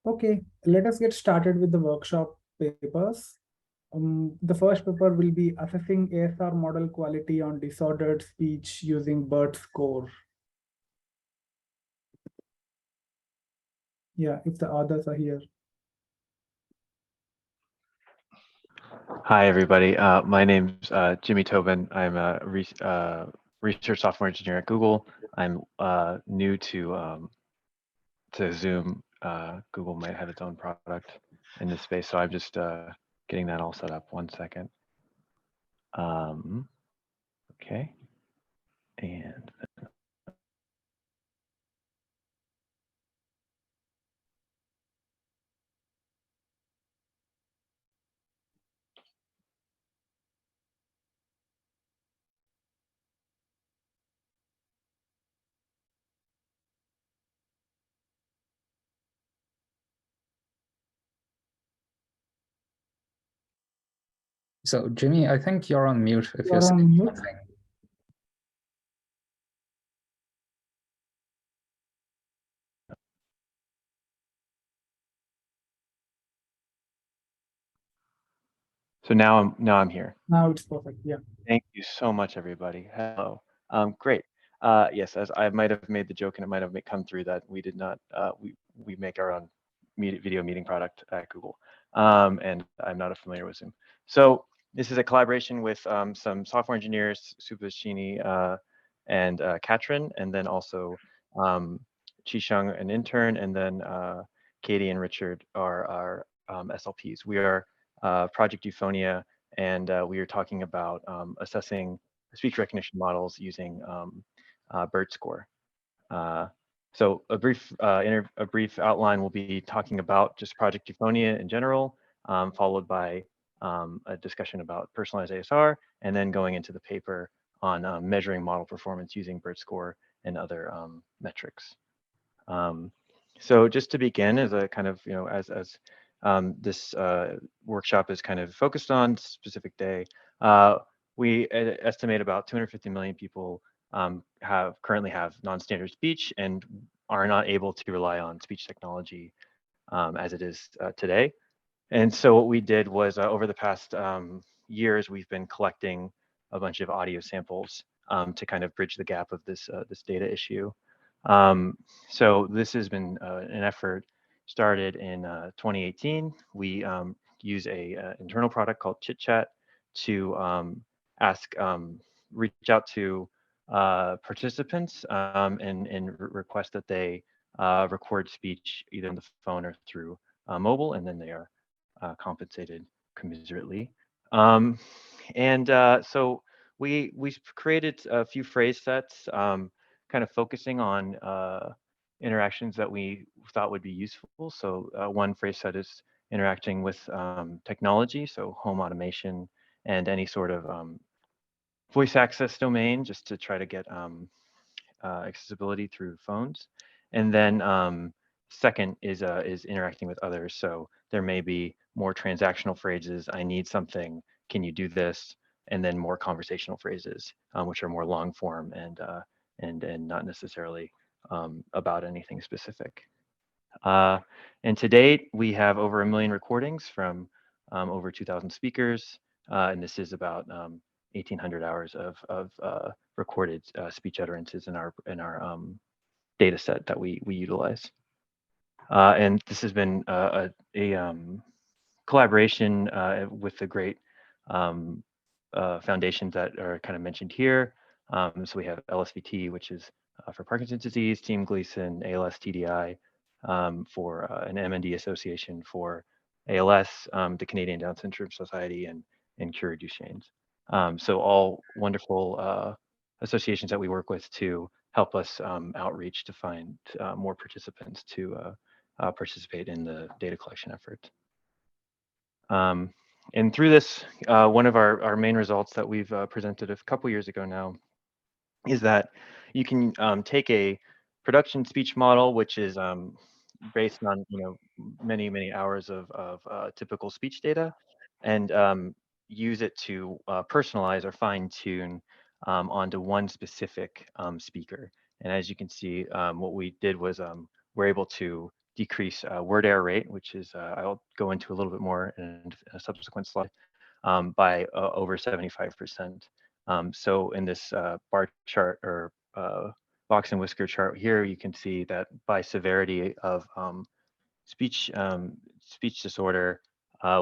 Okay, let us get started with the workshop papers. The first paper will be assessing ASR model quality on disordered speech using BERTScore. Yeah, if the others are here. Hi, everybody. My name's Jimmy Tobin. I'm a research software engineer at Google. I'm new to Zoom. Google might have its own product in this space, so I'm just getting that all set up. 1 second. Okay, and So Jimmy, I think you're on mute if you're You're on saying mute. something. so now I'm here. Now it's perfect. Yeah. Thank you so much, everybody. Hello. Great. Yes, as I might have made the joke, and it might have come through that we did not. We make our own video meeting product at Google, and I'm not familiar with Zoom. So this is a collaboration with some software engineers, Subhashini and Katrin, and then also Qisheng, an intern, and then Katie and Richard are our SLPs. We are Project Euphonia, and we are talking about assessing speech recognition models using BERTScore. So a brief outline will be talking about just Project Euphonia in general, followed by a discussion about personalized ASR, and then going into the paper on measuring model performance using BERTScore and other metrics. So just to begin, as a kind of, as this workshop is kind of focused on specific day, we estimate about 250 million people currently have non-standard speech and are not able to rely on speech technology as it is today. And so what we did was over the past years, we've been collecting a bunch of audio samples to kind of bridge the gap of this data issue. So this has been an effort started in 2018. We use a internal product called ChitChat to reach out to participants and request that they record speech either on the phone or through mobile, and then they are compensated commiserately. So we created a few phrase sets, kind of focusing on interactions that we thought would be useful. So one phrase set is interacting with technology, so home automation and any sort of voice access domain, just to try to get accessibility through phones. And then second is interacting with others. So there may be more transactional phrases. I need something. Can you do this? And then more conversational phrases, which are more long form and not necessarily about anything specific. And to date, we have over 1 million recordings from over 2,000 speakers, and this is about 1,800 hours of recorded speech utterances in our data set that we utilize. And this has been a collaboration with the great foundations that are kind of mentioned here. So we have LSVT, which is for Parkinson's disease, Team Gleason, ALS TDI, for an MND association for ALS, the Canadian Down Syndrome Society, and Cure Duchenne's. So all wonderful associations that we work with to help us outreach to find more participants to participate in the data collection effort. And through this, one of our main results that we've presented a couple years ago now is that you can take a production speech model, which is based on many hours of typical speech data, and use it to personalize or fine tune onto one specific speaker. And as you can see, what we did was we're able to decrease word error rate, which is I'll go into a little bit more in a subsequent slide, by over 75%. So in this bar chart or box and whisker chart here, you can see that by severity of speech disorder,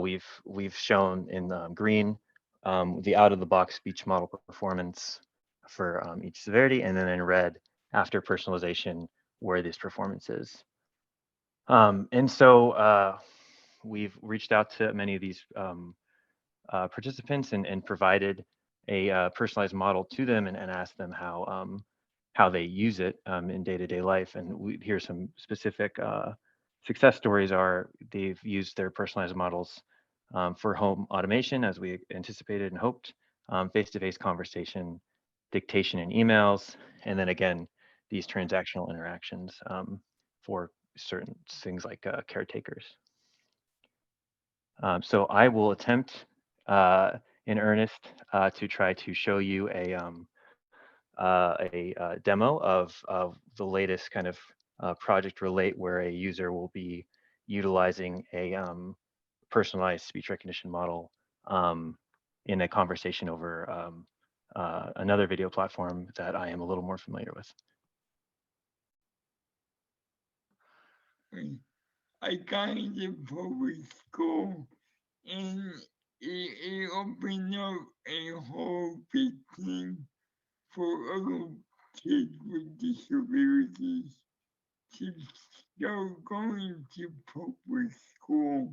we've shown in green the out-of-the-box speech model performance for each severity, and then in red, after personalization, where this performance is. And so we've reached out to many of these participants and provided a personalized model to them and asked them how they use it in day-to-day life. And here's some specific success stories. They've used their personalized models for home automation, as we anticipated and hoped, face-to-face conversation, dictation and emails, and then again, these transactional interactions for certain things like caretakers. So I will attempt in earnest to try to show you a demo of the latest kind of Project Relate, where a user will be utilizing a personalized speech recognition model in a conversation over another video platform that I am a little more familiar with. I got into public school, and it opened up a whole big thing for other kids with disabilities to start going to public school.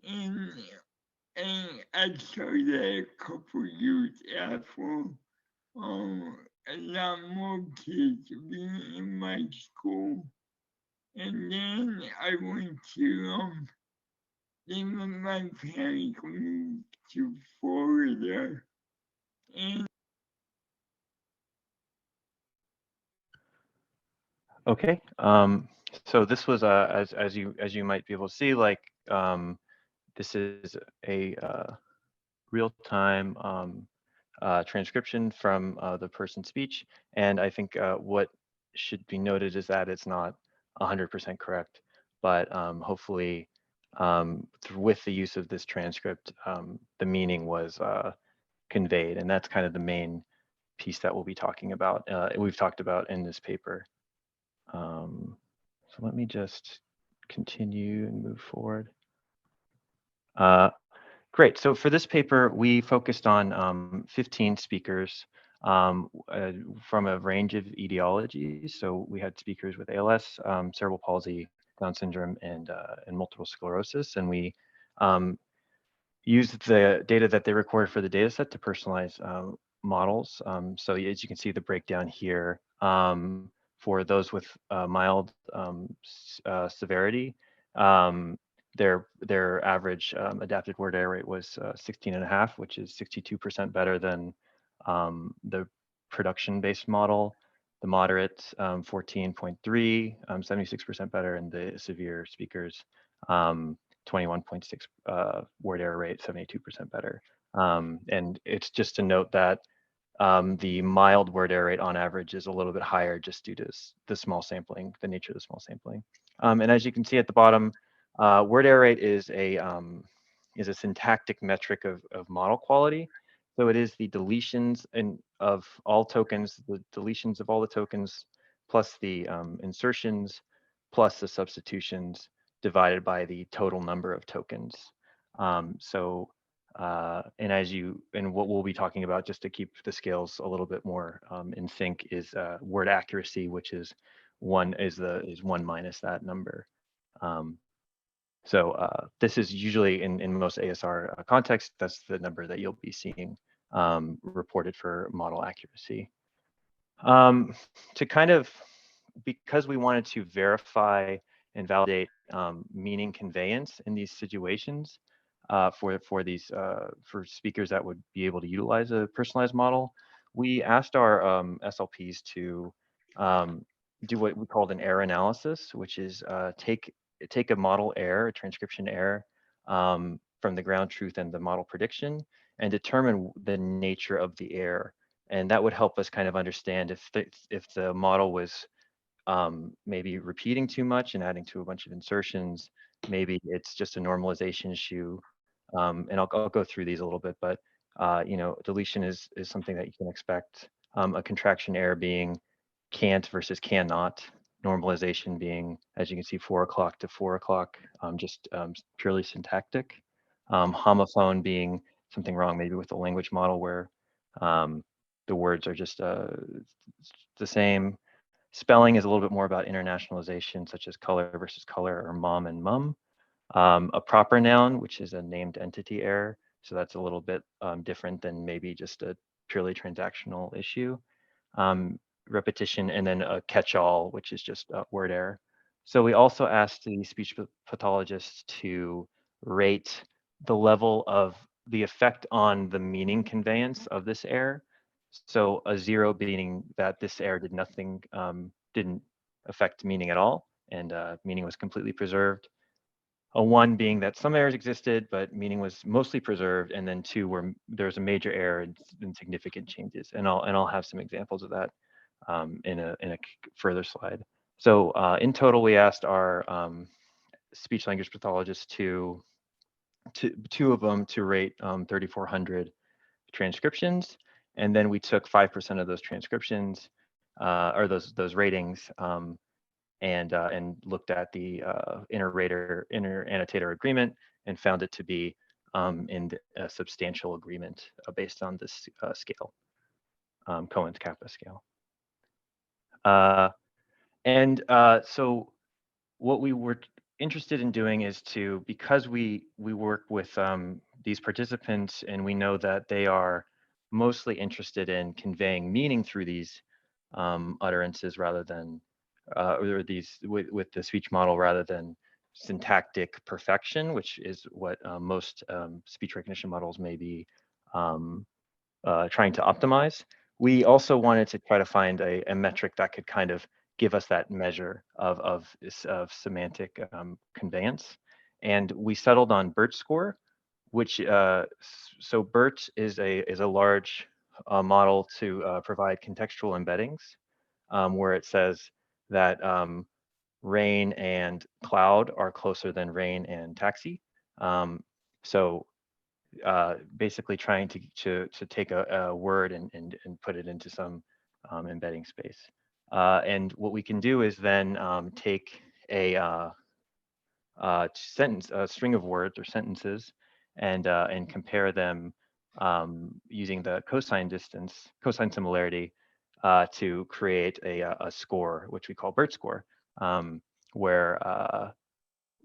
And I started a couple years after a lot more kids being in my school. And then I went to then when my parents moved to Florida, and Okay. So this was as you might be able to see, like this is a real-time transcription from the person's speech, and I think what should be noted is that it's not 100% correct, but hopefully with the use of this transcript, the meaning was conveyed, and that's kind of the main piece that we'll be talking about. We've talked about in this paper. So let me just continue and move forward. Great. So for this paper, we focused on 15 speakers from a range of etiologies. So we had speakers with ALS, cerebral palsy, Down syndrome, and multiple sclerosis. And we used the data that they recorded for the data set to personalize models. So as you can see the breakdown here, for those with mild severity, their average adapted word error rate was 16.5, which is 62% better than the production-based model. The moderate 14.3, 76% better, and the severe speakers 21.6 word error rate, 72% better. And it's just to note that the mild word error rate on average is a little bit higher just due to the small sampling, the nature of the small sampling. And as you can see at the bottom, word error rate is a syntactic metric of model quality. So it is the deletions of all tokens, the deletions of all the tokens, plus the insertions, plus the substitutions divided by the total number of tokens. And what we'll be talking about, just to keep the scales a little bit more in sync, is word accuracy, which is one minus that number. This is usually in most ASR contexts, that's the number that you'll be seeing reported for model accuracy. To kind of, because we wanted to verify and validate meaning conveyance in these situations for speakers that would be able to utilize a personalized model, we asked our SLPs to do what we called an error analysis, which is take a model error, a transcription error from the ground truth and the model prediction, and determine the nature of the error. And that would help us kind of understand if the model was maybe repeating too much and adding to a bunch of insertions. Maybe it's just a normalization issue. And I'll go through these a little bit, but you know, deletion is something that you can expect. A contraction error being can't versus cannot. Normalization being, as you can see, 4 o'clock to 4 o'clock, just purely syntactic. Homophone being something wrong, maybe with the language model where the words are just the same. Spelling is a little bit more about internationalization, such as color versus color or mom and mum. A proper noun, which is a named entity error. So that's a little bit different than maybe just a purely transactional issue. Repetition, and then a catch-all, which is just a word error. So we also asked the speech pathologists to rate the level of the effect on the meaning conveyance of this error. So a 0 being that this error did nothing, didn't affect meaning at all, and meaning was completely preserved. A 1 being that some errors existed, but meaning was mostly preserved, and then 2 where there's a major error and significant changes. And I'll have some examples of that in a further slide. So in total, we asked our speech language pathologists to two of them to rate 3,400 transcriptions, and then we took 5% of those transcriptions or those ratings and looked at the inter annotator agreement and found it to be in a substantial agreement based on this scale, Cohen's kappa scale. So what we were interested in doing is to, because we work with these participants and we know that they are mostly interested in conveying meaning through these utterances rather than or these with the speech model rather than syntactic perfection, which is what most speech recognition models may be trying to optimize. We also wanted to try to find a metric that could kind of give us that measure of semantic conveyance. And we settled on BERTScore, which so BERT is a large model to provide contextual embeddings, where it says that rain and cloud are closer than rain and taxi. So basically trying to take a word and put it into some embedding space. And what we can do is then take a sentence, a string of words or sentences, and compare them using the cosine similarity to create a score, which we call BERTScore,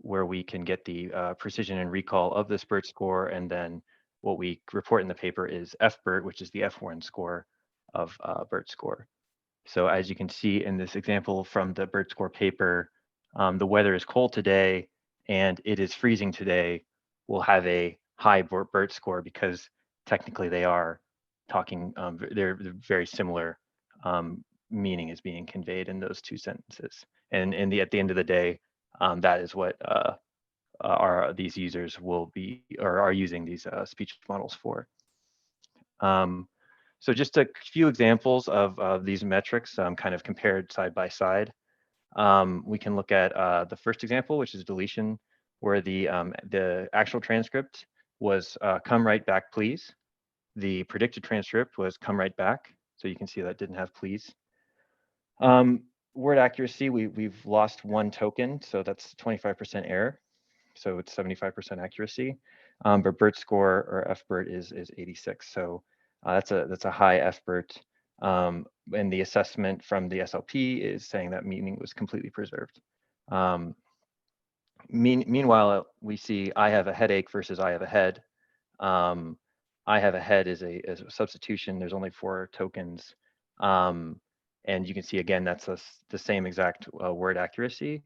where we can get the precision and recall of this BERTScore, and then what we report in the paper is FBERT, which is the F1 score of BERTScore. So as you can see in this example from the BERTScore paper, the weather is cold today and it is freezing today. We'll have a high BERTScore because technically they are talking, they're very similar meaning is being conveyed in those two sentences. And at the end of the day, that is what these users will be or are using these speech models for. So just a few examples of these metrics kind of compared side by side. We can look at the first example, which is deletion, where the actual transcript was come right back, please. The predicted transcript was come right back. So you can see that didn't have please. Word accuracy, we've lost 1 token, so that's 25% error. So it's 75% accuracy. But BERTScore or FBERT is 86. So that's a high FBERT. And the assessment from the SLP is saying that meaning was completely preserved. Meanwhile, we see I have a headache versus I have a head. I have a head is a substitution. There's only 4 tokens. And you can see, again, that's the same exact word accuracy,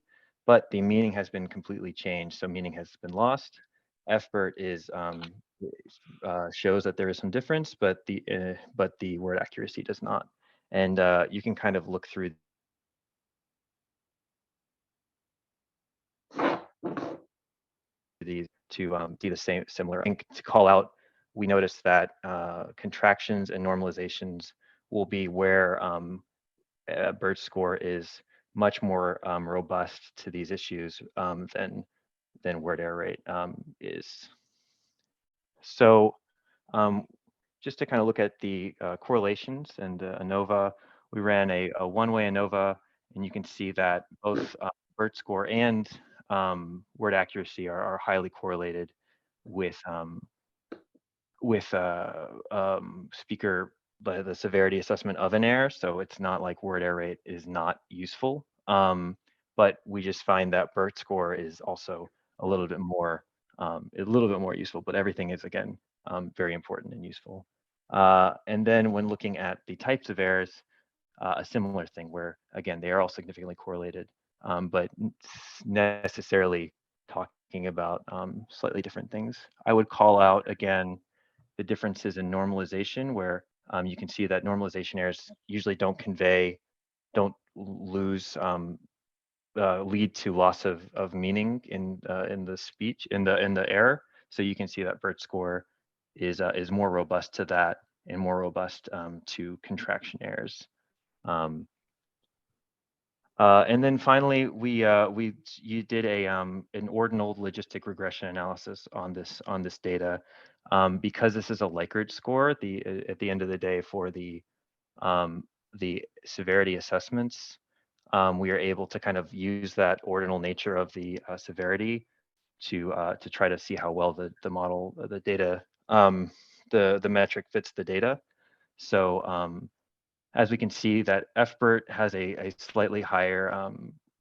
but the meaning has been completely changed. So meaning has been lost. FBERT is shows that there is some difference, but the word accuracy does not. And you can kind of look through these to see the similar. And to call out, we noticed that contractions and normalizations will be where BERTScore is much more robust to these issues than word error rate is. So just to kind of look at the correlations and ANOVA, we ran a one-way ANOVA, and you can see that both BERTScore and word accuracy are highly correlated with speaker, the severity assessment of an error. So it's not like word error rate is not useful, but we just find that BERTScore is also a little bit more useful. But everything is again very important and useful. And then when looking at the types of errors, a similar thing where again they are all significantly correlated, but necessarily talking about slightly different things. I would call out again the differences in normalization, where you can see that normalization errors usually don't lose, lead to loss of meaning in the speech, in the error. So you can see that BERTScore is more robust to that and more robust to contraction errors. And then finally, you did an ordinal logistic regression analysis on this data, because this is a Likert score. At the end of the day, for the severity assessments, we are able to kind of use that ordinal nature of the severity to try to see how well the model, the data, the metric fits the data. So as we can see, that FBERT has a slightly higher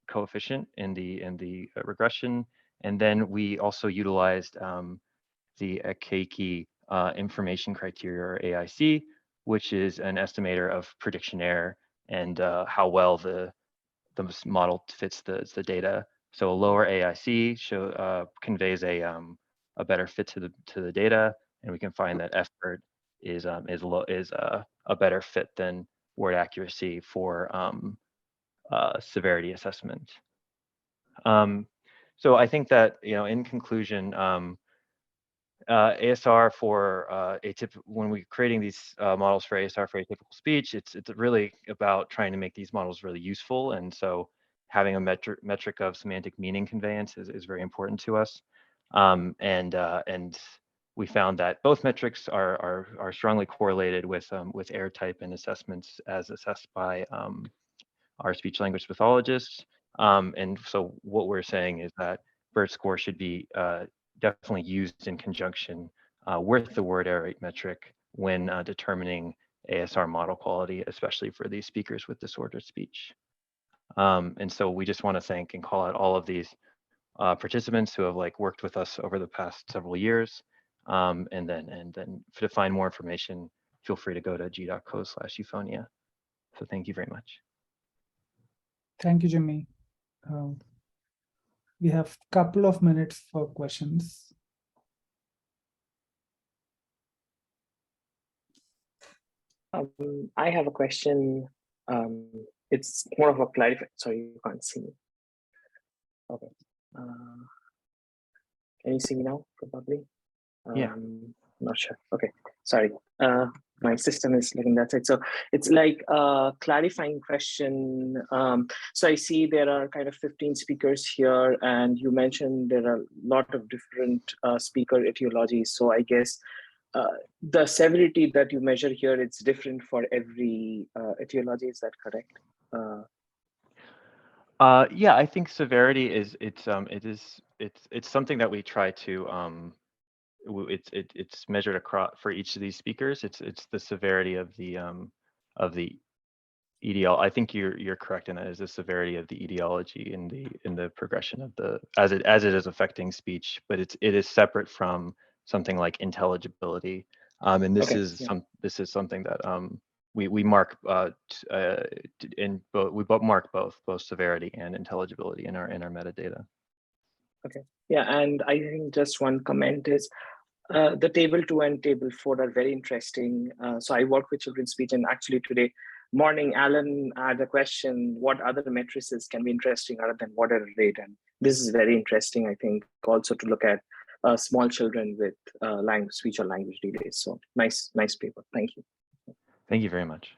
coefficient in the regression, and then we also utilized the Akeki information criteria, or AIC, which is an estimator of prediction error and how well the model fits the data. So a lower AIC conveys a better fit to the data, and we can find that FBERT is a better fit than word accuracy for severity assessment. So I think that, in conclusion, ASR for when we're creating these models for ASR for atypical speech, it's really about trying to make these models really useful. And so having a metric of semantic meaning conveyance is very important to us. And we found that both metrics are strongly correlated with error type and assessments as assessed by our speech language pathologists. And so what we're saying is that BERTScore should be definitely used in conjunction with the word error rate metric when determining ASR model quality, especially for these speakers with disordered speech. And so we just want to thank and call out all of these participants who have worked with us over the past several years. And then to find more information, feel free to go to g.co/euphonia. So thank you very much. Thank you, Jimmy. We have a couple of minutes for questions. I have a question. It's more of a clarification. Sorry, you can't see me. Okay. Can you see me now? Probably. Yeah. Not sure. Okay. Sorry. My system is looking that side. So it's like a clarifying question. So I see there are kind of 15 speakers here, and you mentioned there are a lot of different speaker etiologies. So I guess the severity that you measure here, it's different for every etiology. Is that correct? Yeah, I think severity it's something that we try to it's measured across for each of these speakers. It's the severity of the etiology. I think you're correct in that, is the severity of the etiology in the progression of the as it is affecting speech, but it is separate from something like intelligibility. And this is something that we mark mark both severity and intelligibility in our metadata. Okay. Yeah, and I think just one comment is the table 2 and table 4 are very interesting. So I work with children's speech, and actually today morning, Alan had a question: what other matrices can be interesting other than word error rate? And this is very interesting, I think, also to look at small children with speech or language delays. So nice paper. Thank you. Thank you very much.